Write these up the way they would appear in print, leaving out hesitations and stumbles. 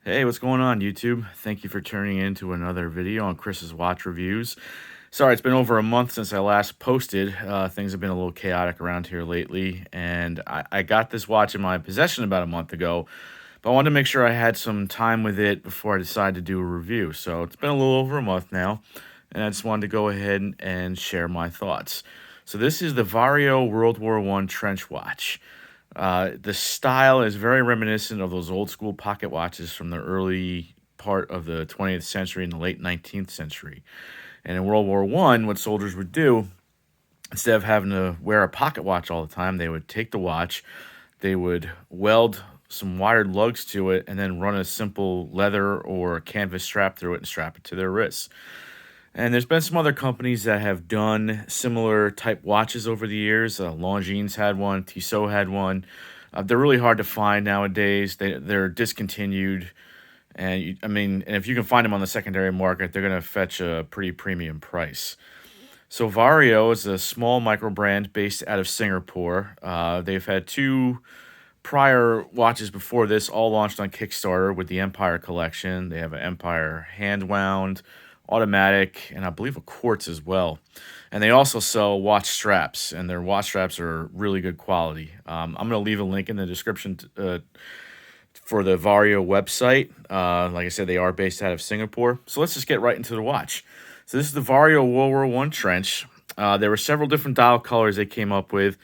Hey, what's going on, YouTube? Thank you for turning in to another video on Chris's watch reviews. Sorry, it's been over a month since I last posted. Things have been a little chaotic around here lately, and I got this watch in my possession about a month ago, but I wanted to make sure I had some time with it before I decided to do a review. So it's been a little over a month now, and I just wanted to go ahead and share my thoughts. So this is the Vario World War I trench watch. The style is very reminiscent of those old school pocket watches from the early part of the 20th century and the late 19th century. And in World War I, what soldiers would do, instead of having to wear a pocket watch all the time, they would take the watch, they would weld some wired lugs to it, and then run a simple leather or canvas strap through it and strap it to their wrists. And there's been some other companies that have done similar type watches over the years. Longines had one, Tissot had one. They're really hard to find nowadays. They're discontinued, and and if you can find them on the secondary market, they're going to fetch a pretty premium price. So Vario is a small micro brand based out of Singapore. They've had two prior watches before this, all launched on Kickstarter with the Empire collection. They have an Empire hand wound, automatic, and I believe a quartz as well. And they also sell watch straps, and their watch straps are really good quality. I'm going to leave a link in the description for the Vario website. Like I said, they are based out of Singapore. So let's just get right into the watch. So this is the Vario World War I trench. There were several different dial colors they came up with.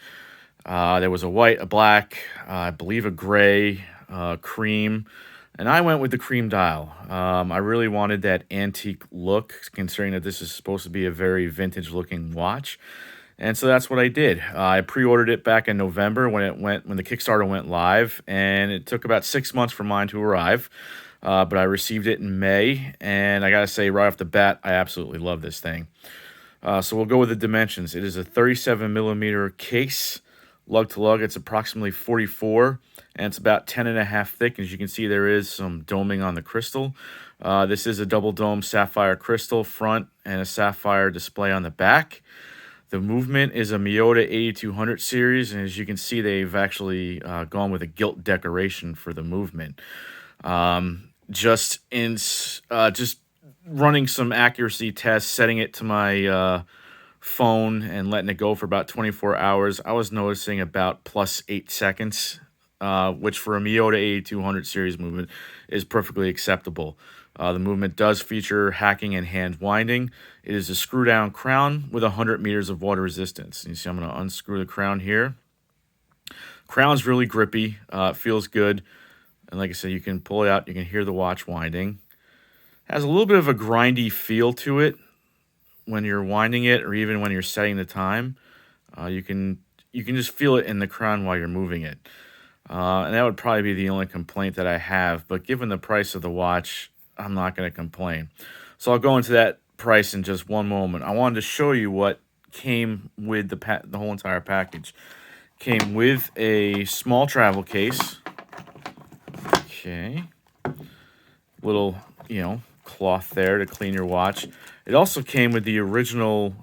There was a white, a black, I believe a gray, cream, and I went with the cream dial. I really wanted that antique look, considering that this is supposed to be a very vintage-looking watch, and so that's what I did. I pre-ordered it back in November when the Kickstarter went live, and it took about 6 months for mine to arrive. But I received it in May, and I gotta say right off the bat, I absolutely love this thing. So we'll go with the dimensions. It is a 37 millimeter case. Lug to lug, it's approximately 44, and it's about 10.5 thick. As you can see, there is some doming on the crystal. This is a double dome sapphire crystal front and a sapphire display on the back. The movement is a Miyota 8200 series, and as you can see, they've actually gone with a gilt decoration for the movement. Just running some accuracy tests, setting it to my phone and letting it go for about 24 hours, I was noticing about plus 8 seconds, which for a Miyota 8200 series movement is perfectly acceptable. The movement does feature hacking and hand winding. It is a screw down crown with 100 meters of water resistance. You see, I'm going to unscrew the crown here. Crown's really grippy. It feels good. And like I said, you can pull it out. You can hear the watch winding. Has a little bit of a grindy feel to it when you're winding it, or even when you're setting the time. You can just feel it in the crown while you're moving it. And that would probably be the only complaint that I have. But given the price of the watch, I'm not going to complain. So I'll go into that price in just one moment. I wanted to show you what came with the whole entire package. Came with a small travel case. Okay. Little, cloth there to clean your watch. It also came with the original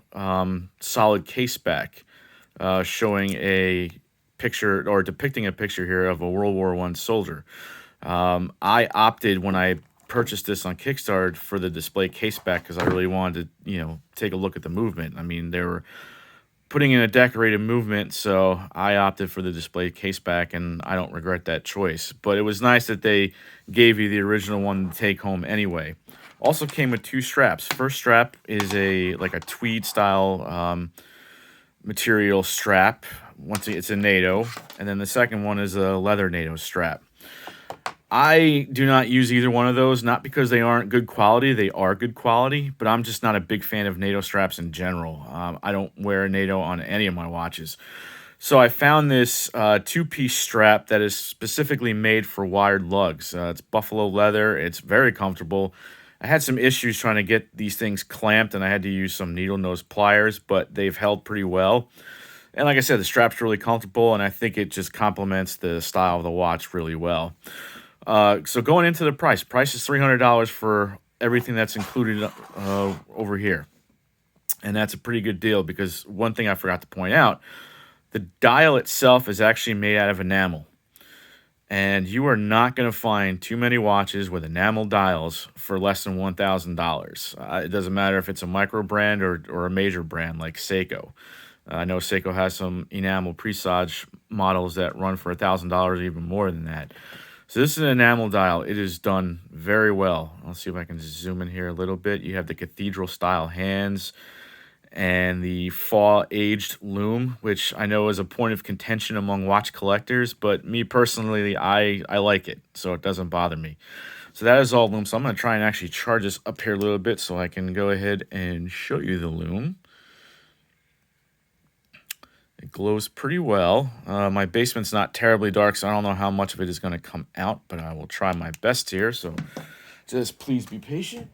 solid case back, showing a picture, or depicting a picture here of a World War I soldier. I opted, when I purchased this on Kickstarter, for the display case back because I really wanted to, take a look at the movement. I mean, they were putting in a decorated movement, so I opted for the display case back, and I don't regret that choice. But it was nice that they gave you the original one to take home anyway. Also came with two straps. First strap is like a tweed style material strap. It's a NATO, and then the second one is a leather NATO strap. I do not use either one of those, not because they aren't good quality. They are good quality, but I'm just not a big fan of NATO straps in general. I don't wear a NATO on any of my watches. So I found this two-piece strap that is specifically made for wired lugs. It's buffalo leather. It's very comfortable. I had some issues trying to get these things clamped, and I had to use some needle nose pliers, but they've held pretty well. And like I said, the strap's really comfortable, and I think it just complements the style of the watch really well. So going into the price is $300 for everything that's included over here. And that's a pretty good deal, because one thing I forgot to point out, the dial itself is actually made out of enamel. And you are not going to find too many watches with enamel dials for less than $1,000. It doesn't matter if it's a micro brand or a major brand like Seiko. I know Seiko has some enamel presage models that run for $1,000, even more than that. So this is an enamel dial. It is done very well. I'll see if I can zoom in here a little bit. You have the cathedral style hands and the fall aged loom, which I know is a point of contention among watch collectors, but me personally, I like it, so it doesn't bother me. So that is all loom. So I'm going to try and actually charge this up here a little bit so I can go ahead and show you the loom. It glows pretty well. My basement's not terribly dark, so I don't know how much of it is going to come out, but I will try my best here. So just please be patient.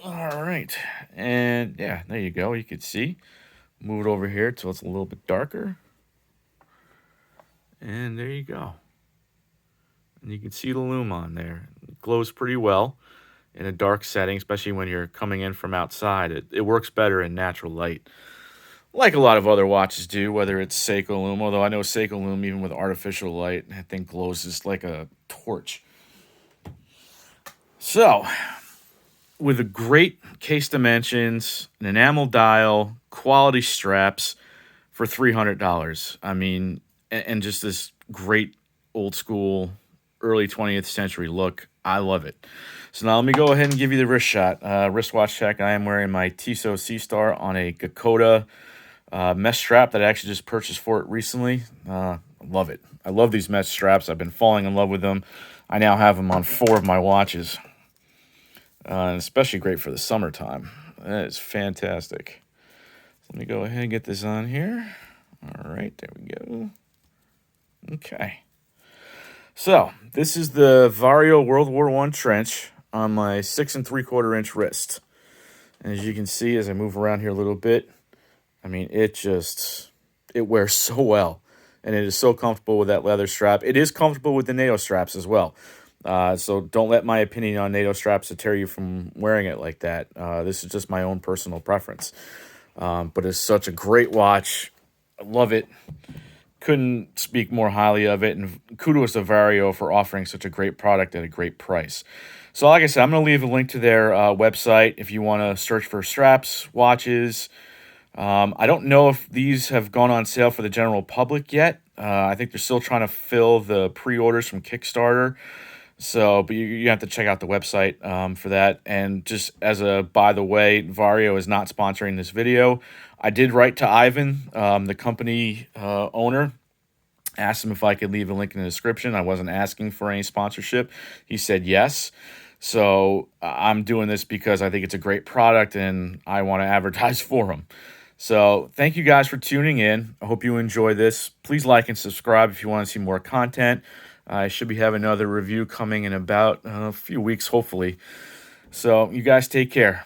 All right. And yeah, there you go. You can see. Move it over here until it's a little bit darker. And there you go. And you can see the loom on there. It glows pretty well in a dark setting, especially when you're coming in from outside. It works better in natural light, like a lot of other watches do, whether it's Seiko loom, although I know Seiko loom, even with artificial light, I think glows just like a torch. So, with a great case dimensions, an enamel dial, quality straps for $300. I mean, and just this great old school, early 20th century look. I love it. So now let me go ahead and give you the wrist shot. Wristwatch check. I am wearing my Tissot C-Star on a Gakoda mesh strap that I actually just purchased for it recently. Love it. I love these mesh straps. I've been falling in love with them. I now have them on 4 of my watches. And especially great for the summertime. That is fantastic. So let me go ahead and get this on here. All right, there we go. Okay. So this is the Vario World War I Trench on my 6 3/4 inch wrist. And as you can see, as I move around here a little bit, I mean, it wears so well. And it is so comfortable with that leather strap. It is comfortable with the NATO straps as well. So don't let my opinion on NATO straps deter you from wearing it like that. This is just my own personal preference. But it's such a great watch. I love it. Couldn't speak more highly of it. And kudos to Vario for offering such a great product at a great price. So like I said, I'm going to leave a link to their website if you want to search for straps, watches. I don't know if these have gone on sale for the general public yet. I think they're still trying to fill the pre-orders from Kickstarter. So, but you have to check out the website for that. And just as a by the way, Vario is not sponsoring this video. I did write to Ivan, the company owner, asked him if I could leave a link in the description. I wasn't asking for any sponsorship. He said yes. So I'm doing this because I think it's a great product and I want to advertise for him. So thank you guys for tuning in. I hope you enjoy this. Please like and subscribe if you want to see more content. I should be having another review coming in about a few weeks, hopefully. So you guys take care.